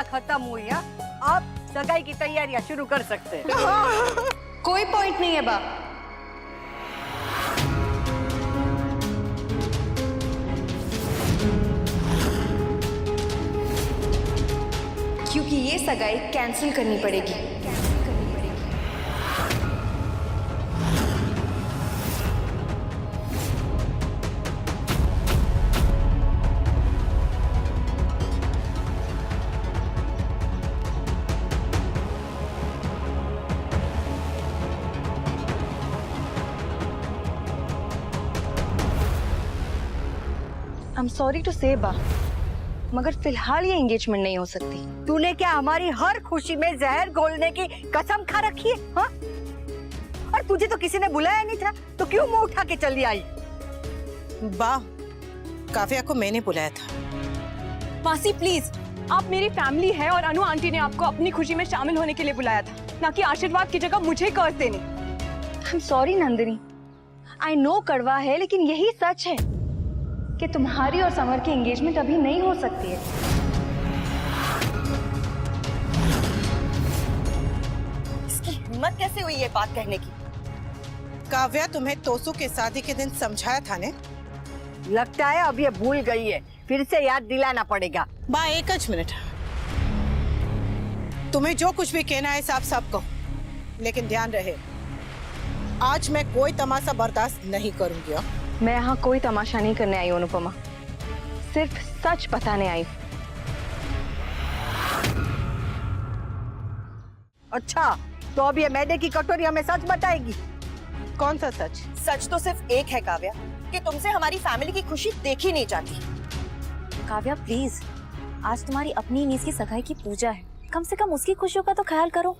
खत्म हुई है, अब सगाई की तैयारियां शुरू कर सकते हैं। कोई पॉइंट नहीं है बा। क्योंकि ये सगाई कैंसिल करनी पड़ेगी। I'm sorry to say बा, मगर फिलहाल ये एंगेजमेंट नहीं हो सकती। तूने क्या हमारी हर खुशी में जहर घोलने की कसम खा रखी है? हाँ? और तुझे तो किसी ने बुलाया नहीं था, तो क्यों मुंह उठा के चली आई? वाह, काव्या को मैंने बुलाया था। मासी प्लीज, आप मेरी फैमिली है और अनु आंटी ने आपको अपनी खुशी में शामिल होने के लिए बुलाया था, ना कि आशीर्वाद की जगह मुझे कर्ज देने। I'm sorry Nandini, I know कड़वा है, लेकिन यही सच है कि तुम्हारी और समर की एंगेजमेंट अभी नहीं हो सकती है। इसकी हिम्मत कैसे हुई ये बात कहने की? काव्या, तुम्हें तोसू के शादी के दिन समझाया था ने? लगता है अब ये भूल गई है, फिर से याद दिलाना पड़ेगा। बा, एक मिनट। तुम्हें जो कुछ भी कहना है साफ साफ कहो, लेकिन ध्यान रहे आज मैं कोई तमाशा बर्दाश्त नहीं करूंगी। मैं यहाँ कोई तमाशा नहीं करने आई हूँ अनुपमा, सिर्फ सच बताने आई। अच्छा, तो अब ये मैदे की कटोरी हमें सच बताएगी? कौन सा सच? सच तो सिर्फ एक है काव्या, कि तुमसे हमारी फैमिली की खुशी देखी नहीं जाती। काव्या प्लीज, आज तुम्हारी अपनी नीस की सगाई की पूजा है, कम से कम उसकी खुशियों का तो ख्याल करो।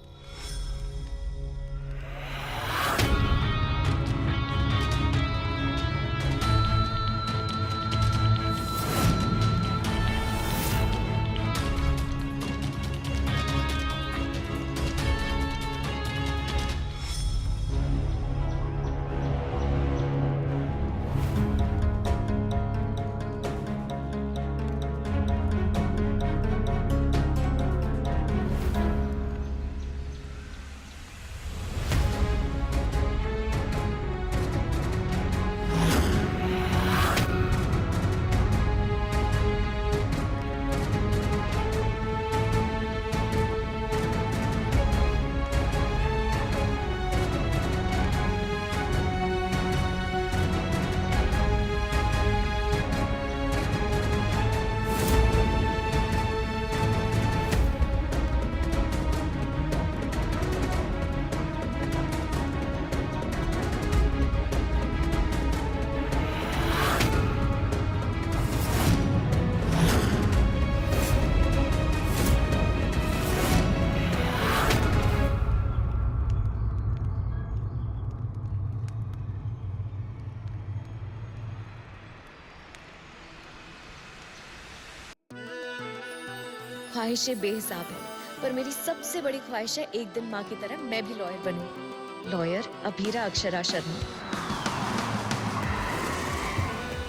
ख्वाहिशें बेहिसाब है, पर मेरी सबसे बड़ी ख्वाहिश है एक दिन माँ की तरह मैं भी लॉयर बनूं। लॉयर अभीरा अक्षरा शर्मा।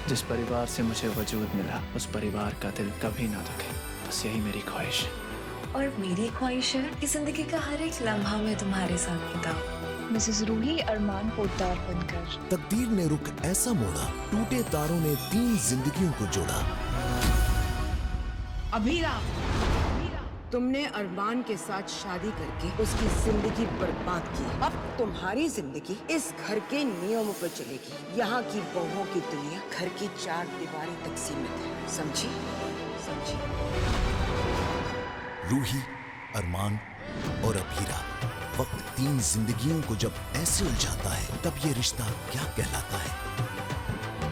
जिस परिवार से मुझे वजूद मिला, उस परिवार का दिल कभी ना दुखे, बस यही मेरी ख्वाहिश है। और मेरी ख्वाहिश है कि जिंदगी का हर एक लम्हा मैं तुम्हारे साथ बिताऊं। मिसेस रूही अरमान पोद्दार बनकर। तकदीर ने रुख ऐसा मोड़ा, टूटे तारों ने 3 जिंदगियों को जोड़ा। अभीरा, तुमने अरमान के साथ शादी करके उसकी जिंदगी बर्बाद की। अब तुम्हारी जिंदगी इस घर के नियमों पर चलेगी। यहाँ की बहुओं की दुनिया घर की 4 दीवारी तक सीमित है, समझी? समझी? रूही, अरमान और अभीरा, वक्त 3 जिंदगियों को जब ऐसे उलझाता है, तब ये रिश्ता क्या कहलाता है?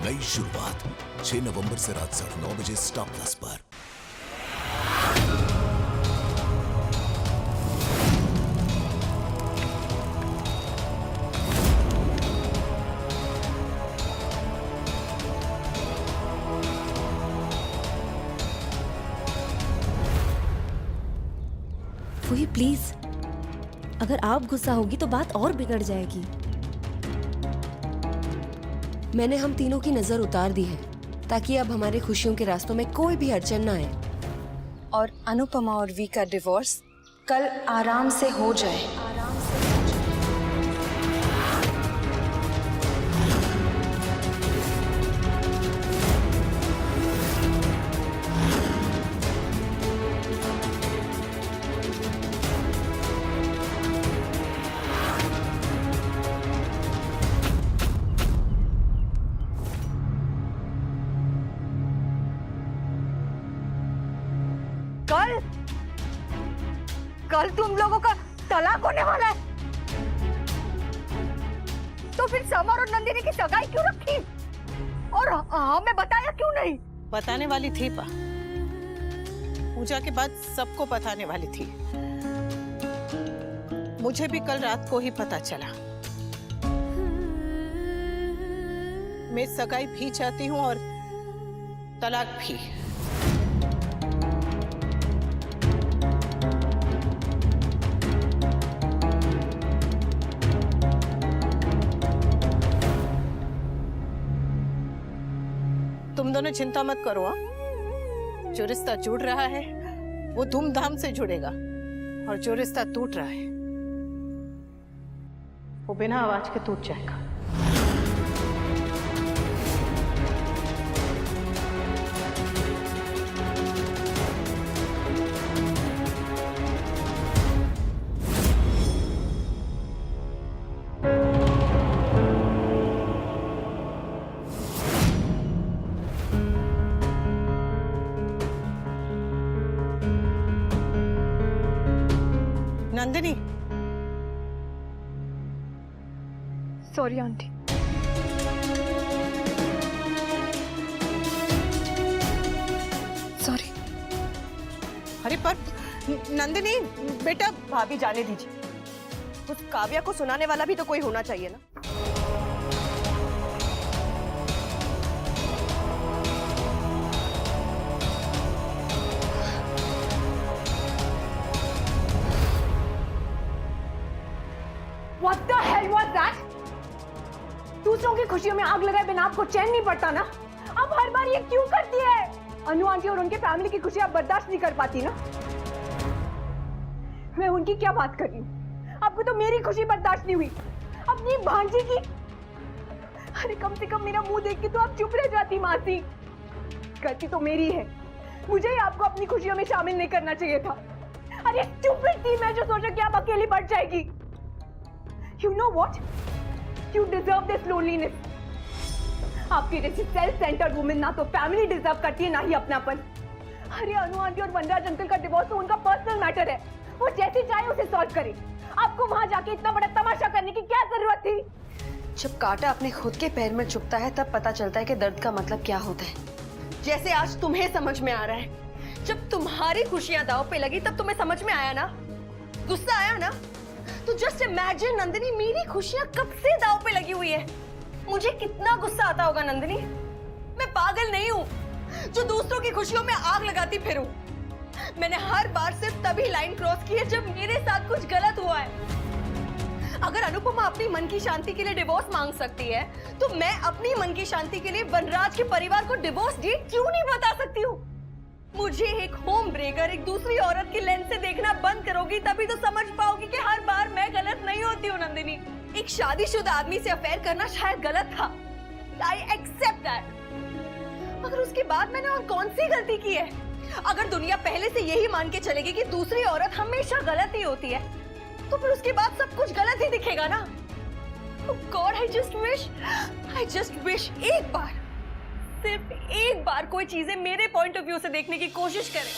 नई शुरुआत 6 नवंबर से रात 9:30 बजे स्टार प्लस पर। रूही प्लीज, अगर आप गुस्सा होगी तो बात और बिगड़ जाएगी। मैंने हम तीनों की नजर उतार दी है, ताकि अब हमारे खुशियों के रास्तों में कोई भी अड़चन ना आए। और अनुपमा और वी का डिवोर्स कल आराम से हो जाए। कल कल तुम लोगों का तलाक होने वाला है, तो फिर समर और नंदिनी की सगाई क्यों रखी और हमें बताया क्यों नहीं? बताने वाली थी पा, पूजा के बाद सबको बताने वाली थी। मुझे भी कल रात को ही पता चला। मैं सगाई भी चाहती हूँ और तलाक भी। तुम दोनों चिंता मत करो। जो रिश्ता जुड़ रहा है वो धूमधाम से जुड़ेगा, और जो रिश्ता टूट रहा है वो बिना आवाज के टूट जाएगा। Nandini, sorry aunty. सॉरी। अरे पर नंदिनी बेटा, भाभी जाने दीजिए, उस काव्या को सुनाने वाला भी तो कोई होना चाहिए ना। What the hell was that? दूसरों की खुशियों में आग लगाए बिना आपको चैन नहीं पड़ता ना? अब हर बार ये क्यों करती है? अनु आंटी और उनके फैमिली की खुशी आप बर्दाश्त नहीं कर पाती ना? मैं उनकी क्या बात कर रही हूँ? आपको तो मेरी खुशी बर्दाश्त नहीं हुई, अपनी भांजी की। अरे कम से कम मेरा मुंह देख के तो आप चुप रह जाती मासी। गलती तो मेरी है, मुझे ही आपको अपनी खुशियों में शामिल नहीं करना चाहिए था। अरे स्टूपिड थी मैं जो सोचा कि आप अकेली बढ़ जाएगी। You know what? You deserve this loneliness. आपकी जैसी सेल्फ सेंटर्ड वुमेन ना तो फैमिली डिजर्व करती है ना ही अपनापन। अरे अनु आंटी और वनराज अंकल का डिवोर्स तो उनका पर्सनल मैटर है, वो जैसे चाहे उसे सॉल्व करे। आपको वहां जाके इतना बड़ा तमाशा करने की क्या जरूरत थी? जब कांटा अपने खुद के पैर में चुभता है तब पता चलता है कि दर्द का मतलब क्या होता है। जैसे आज तुम्हें समझ में आ रहा है, जब तुम्हारी खुशियां दांव पे लगी तब तुम्हें समझ में आया ना, गुस्सा आया ना। तो जस्ट इमेजिन नंदिनी, मेरी खुशियां कब से दांव पे लगी हुई है, मुझे कितना गुस्सा आता होगा नंदिनी। मैं पागल नहीं हूँ जो दूसरों की खुशियों में आग लगाती फिरूं। मैंने हर बार सिर्फ तभी लाइन क्रॉस की है जब मेरे साथ कुछ गलत हुआ है। अगर अनुपमा अपनी मन की शांति के लिए डिवोर्स मांग सकती है, तो मैं अपनी मन की शांति के लिए वनराज के परिवार को डिवोर्स डीड क्यों नहीं बता सकती हूँ? मुझे एक होम ब्रेकर एक दूसरी औरत की लेंस से देखना बंद करोगी तभी तो समझ पाओगी कि हर बार मैं गलत नहीं होती हूँ नंदिनी। एक शादीशुदा आदमी से अफेयर करना शायद गलत था, I accept that। मगर उसके बाद मैंने और कौन सी गलती की है? अगर दुनिया पहले से यही मान के चलेगी कि दूसरी औरत हमेशा गलत ही होती है, तो फिर उसके बाद सब कुछ गलत ही दिखेगा ना। Oh God, I just wish एक बार, सिर्फ एक बार कोई चीजें मेरे पॉइंट ऑफ व्यू से देखने की कोशिश करे।